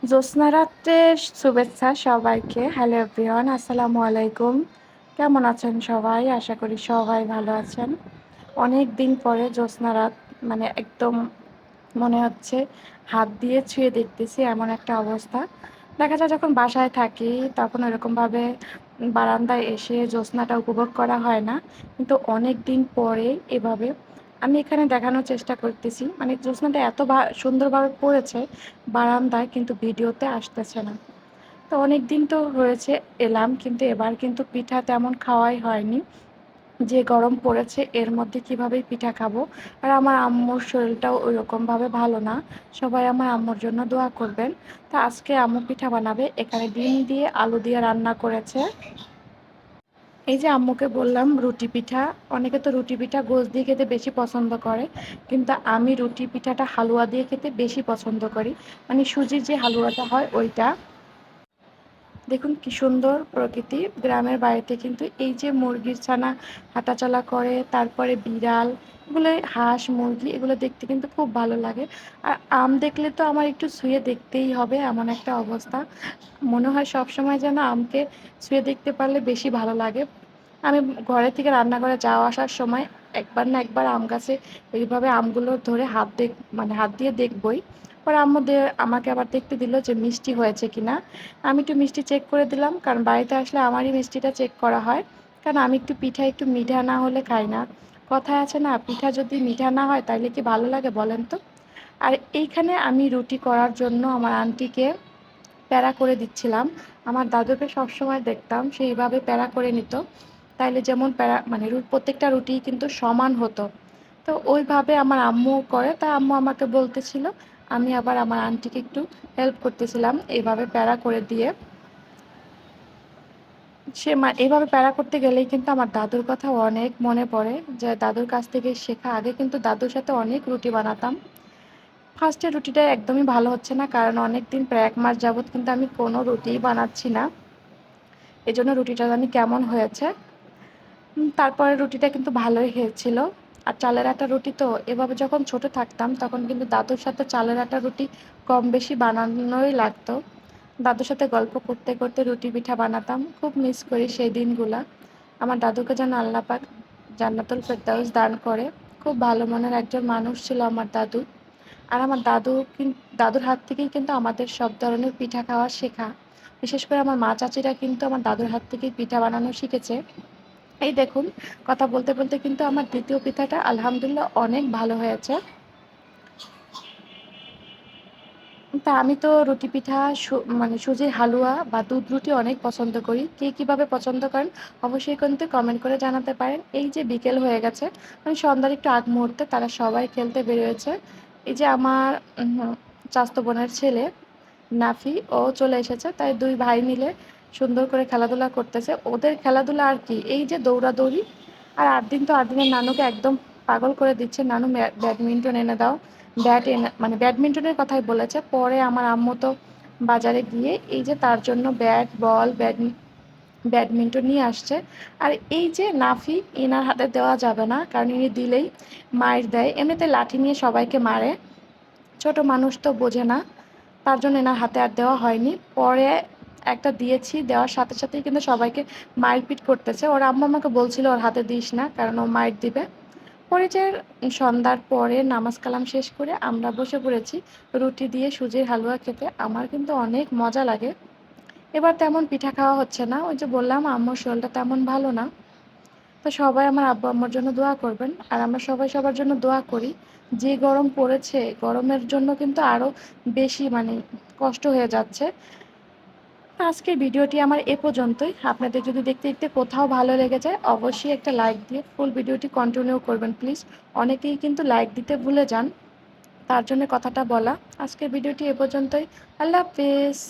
জ্যোৎস্না রাত্রের শুভেচ্ছা সবাইকে। হ্যালো এভরিওয়ান, আসসালামু আলাইকুম। কেমন আছেন সবাই? আশা করি সবাই ভালো আছেন। অনেক দিন পরে জ্যোৎস্না রাত, মানে একদম মনে হচ্ছে হাত দিয়ে ছুঁয়ে দেখতেছি এমন একটা অবস্থা। দেখা যায় যখন বাসায় থাকি তখন ওরকমভাবে বারান্দায় এসে জ্যোৎস্নাটা উপভোগ করা হয় না, কিন্তু অনেক দিন পরে এভাবে আমি এখানে দেখানোর চেষ্টা করতেছি। মানে জ্যোৎস্নাটা এত সুন্দরভাবে পড়েছে বারান্দায়, কিন্তু ভিডিওতে আসতেছে না। তো অনেক দিন তো হয়েছে এলাম, কিন্তু এবার কিন্তু পিঠা তেমন খাওয়াই হয়নি। যে গরম পড়েছে এর মধ্যে কিভাবে পিঠা খাবো। আর আমার আম্মুর শরীরটাও ওইরকমভাবে ভালো না। সবাই আমার আম্মুর জন্য দোয়া করবেন। তো আজকে আম্মু পিঠা বানাবে, এখানে ডিম দিয়ে আলু দিয়ে রান্না করেছে। এই যে আম্মুকে বললাম রুটি পিঠা, অনেকে তো রুটি পিঠা গোছ দিয়ে খেতে বেশি পছন্দ করে, কিন্তু আমি রুটি পিঠাটা হালুয়া দিয়ে খেতে বেশি পছন্দ করি। মানে সুজির যে হালুয়াটা হয় ওইটা। দেখুন কি সুন্দর প্রকৃতি। গ্রামের বাড়িতে কিন্তু এই যে মুরগির ছানা হাঁটাচলা করে, তারপরে বিড়াল, এগুলো হাঁস মুরগি, এগুলো দেখতে কিন্তু খুব ভালো লাগে। আর আম দেখলে তো আমার একটু ছুঁয়ে দেখতেই হবে, এমন একটা অবস্থা। মনে হয় সব সময় যেন আমকে ছুঁয়ে দেখতে পারলে বেশি ভালো লাগে। আমি ঘরে থেকে রান্নাঘরে যাওয়া আসার সময় একবার না একবার আম গাছে এইভাবে আমগুলো ধরে মানে হাত দিয়ে দেখবই। পরে আম্মু আমাকে আবার দেখতে দিল যে মিষ্টি হয়েছে কিনা। আমি একটু মিষ্টি চেক করে দিলাম, কারণ বাড়িতে আসলে আমারই মিষ্টিটা চেক করা হয়। কারণ আমি একটু পিঠা একটু মিঠা না হলে খাই না। কথায় আছে না, পিঠা যদি মিঠা না হয় তাহলে কি ভালো লাগে বলেন তো। আর এইখানে আমি রুটি করার জন্য আমার আন্টিকে প্যারা করে দিচ্ছিলাম। আমার দাদুকে সবসময় দেখতাম সেইভাবে প্যারা করে নিত, তাইলে যেমন প্যারা মানে প্রত্যেকটা রুটি কিন্তু সমান হতো। তো ওইভাবে আমার আম্মু করে, তাই আম্মু আমাকে বলতেছিল, আমি আবার আমার আন্টিকে একটু হেল্প করতেছিলাম এইভাবে প্যারা করে দিয়ে। এইভাবে প্যারা করতে গেলেই কিন্তু আমার দাদুর কথা অনেক মনে পড়ে, যে দাদুর কাছ থেকে শেখা। আগে কিন্তু দাদুর সাথে অনেক রুটি বানাতাম। ফার্স্টের রুটিটা একদমই ভালো হচ্ছে না, কারণ অনেক দিন প্রায় 1 মাস যাবৎ কিন্তু আমি কোনো রুটিই বানাচ্ছি না। এজন্য রুটিটা জানি কেমন হয়েছে। তারপরে রুটিটা কিন্তু ভালোই হয়েছিল। আর চালের আটা রুটি তো এভাবে যখন ছোট থাকতাম তখন কিন্তু দাদুর সাথে চালের আটা রুটি কম বেশি বানানোই লাগতো। দাদুর সাথে গল্প করতে করতে রুটি পিঠা বানাতাম। খুব মিস করি সেই দিনগুলা। আমার দাদুকে যেন আল্লাহ পাক জান্নাতুল ফেরদাউস দান করে। খুব ভালো মনের একজন মানুষ ছিল আমার দাদু। আর আমার দাদুর হাত থেকেই কিন্তু আমাদের সব ধরনের পিঠা খাওয়া শেখা। বিশেষ করে আমার মা চাচিরা কিন্তু আমার দাদুর হাত থেকেই পিঠা বানানো শিখেছে। এই দেখুন, কথা বলতে বলতে কিন্তু আমার দ্বিতীয় পিঠাটা আলহামদুলিল্লাহ অনেক ভালো হয়েছে। তা আমি তো রুটি পিঠা মানে সুজির হালুয়া বা দুধ রুটি অনেক পছন্দ করি। কে কীভাবে পছন্দ করেন অবশ্যই কিন্তু কমেন্ট করে জানাতে পারেন। এই যে বিকেল হয়ে গেছে, মানে সন্ধ্যার একটু আগ মুহূর্তে তারা সবাই খেলতে বেরিয়েছে। এই যে আমার চাচাতো বোনের ছেলে নাফি, ও চলে এসেছে, তাই 2 ভাই মিলে সুন্দর করে খেলাধুলা করতেছে। ওদের খেলাধুলা আর কি, এই যে দৌড়াদৌড়ি। আর 8 দিন তো 8 দিনের নানুকে একদম পাগল করে দিচ্ছে, নানু ব্যাডমিন্টন এনে দাও। মানে ব্যাডমিন্টনের কথাই বলেছে। পরে আমার আম্মু তো বাজারে গিয়ে এই যে তার জন্য ব্যাট বল ব্যাডমিন্টন নিয়ে আসছে। আর এই যে নাফি, এনার হাতে দেওয়া যাবে না, কারণ ইনি দিলেই মাইর দেয়। এমনিতে লাঠি নিয়ে সবাইকে মারে, ছোট মানুষ তো বোঝে না, তার জন্য এনার হাতে আর দেওয়া হয়নি। পরে একটা দিয়েছি, দেওয়ার সাথে সাথেই কিন্তু সবাইকে মারপিট করতেছে। ওর আম্মু আমাকে বলছিল ওর হাতে দিস না, কারণ ও মাইর দিবে। পরে যে সন্ধ্যার পরে নামাজ কালাম শেষ করে আমরা বসে পড়েছি রুটি দিয়ে সুজির হালুয়া খেতে। আমার কিন্তু অনেক মজা লাগে। এবার তেমন পিঠা খাওয়া হচ্ছে না, ওই যে বললাম আম্মুর শরীরটা তেমন ভালো না। তো সবাই আমার আব্বু আম্মুর জন্য দোয়া করবেন, আর আমরা সবাই সবার জন্য দোয়া করি। যে গরম পড়েছে, গরমের জন্য কিন্তু আরও বেশি মানে কষ্ট হয়ে যাচ্ছে। আজকের ভিডিওটি আমার এ পর্যন্তই। আপনাদের যদি দেখতে দেখতে কোথাও ভালো লেগে যায় অবশ্যই একটা লাইক দিয়ে ফুল ভিডিওটি কন্টিনিউ করবেন প্লিজ। অনেকেই কিন্তু লাইক দিতে ভুলে যান, তার জন্য কথাটা বলা। আজকের ভিডিওটি এ পর্যন্তই। আল্লাহ হাফেজ।